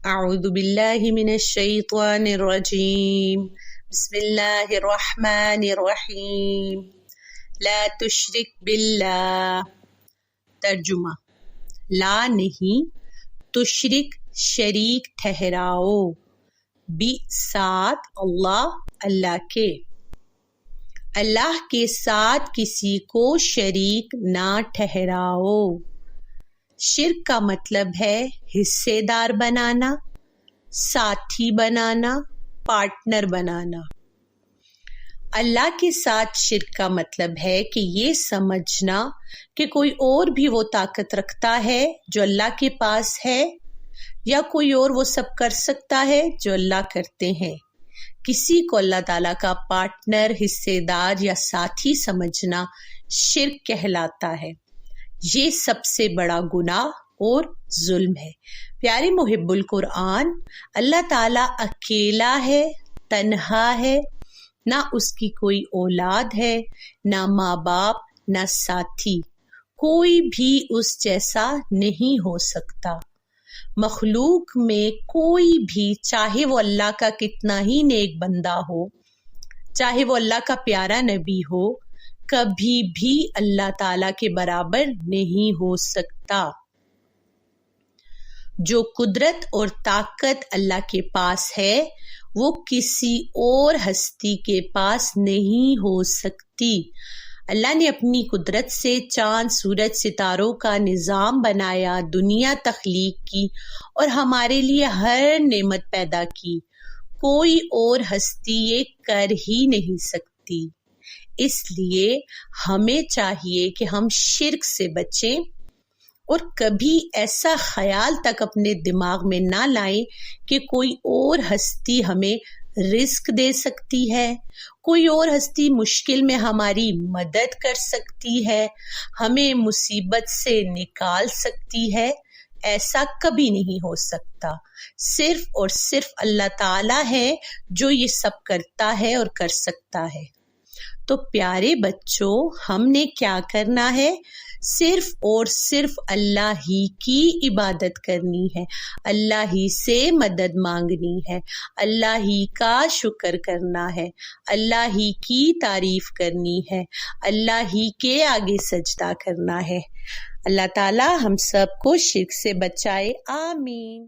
اعوذ باللہ من الشیطان الرجیم بسم اللہ الرحمن الرحیم لا تشرک باللہ۔ ترجمہ: لا نہیں، تشرک شریک ٹھہراؤ، بھی ساتھ اللہ کے، اللہ کے ساتھ کسی کو شریک نہ ٹھہراؤ۔ شرک کا مطلب ہے حصے دار بنانا، ساتھی بنانا، پارٹنر بنانا۔ اللہ کے ساتھ شرک کا مطلب ہے کہ یہ سمجھنا کہ کوئی اور بھی وہ طاقت رکھتا ہے جو اللہ کے پاس ہے، یا کوئی اور وہ سب کر سکتا ہے جو اللہ کرتے ہیں۔ کسی کو اللہ تعالیٰ کا پارٹنر، حصے دار یا ساتھی سمجھنا شرک کہلاتا ہے۔ یہ سب سے بڑا گناہ اور ظلم ہے۔ پیارے محب القرآن، اللہ تعالیٰ اکیلا ہے، تنہا ہے، نہ اس کی کوئی اولاد ہے، نہ ماں باپ، نہ ساتھی، کوئی بھی اس جیسا نہیں ہو سکتا۔ مخلوق میں کوئی بھی، چاہے وہ اللہ کا کتنا ہی نیک بندہ ہو، چاہے وہ اللہ کا پیارا نبی ہو، کبھی بھی اللہ تعالیٰ کے برابر نہیں ہو سکتا۔ جو قدرت اور طاقت اللہ کے پاس ہے، وہ کسی اور ہستی کے پاس نہیں ہو سکتی۔ اللہ نے اپنی قدرت سے چاند، سورج، ستاروں کا نظام بنایا، دنیا تخلیق کی اور ہمارے لیے ہر نعمت پیدا کی۔ کوئی اور ہستی یہ کر ہی نہیں سکتی۔ اس لیے ہمیں چاہیے کہ ہم شرک سے بچیں اور کبھی ایسا خیال تک اپنے دماغ میں نہ لائیں کہ کوئی اور ہستی ہمیں رزق دے سکتی ہے، کوئی اور ہستی مشکل میں ہماری مدد کر سکتی ہے، ہمیں مصیبت سے نکال سکتی ہے۔ ایسا کبھی نہیں ہو سکتا۔ صرف اور صرف اللہ تعالیٰ ہے جو یہ سب کرتا ہے اور کر سکتا ہے۔ تو پیارے بچوں، ہم نے کیا کرنا ہے؟ صرف اور صرف اللہ ہی کی عبادت کرنی ہے، اللہ ہی سے مدد مانگنی ہے، اللہ ہی کا شکر کرنا ہے، اللہ ہی کی تعریف کرنی ہے، اللہ ہی کے آگے سجدہ کرنا ہے۔ اللہ تعالی ہم سب کو شرک سے بچائے، آمین۔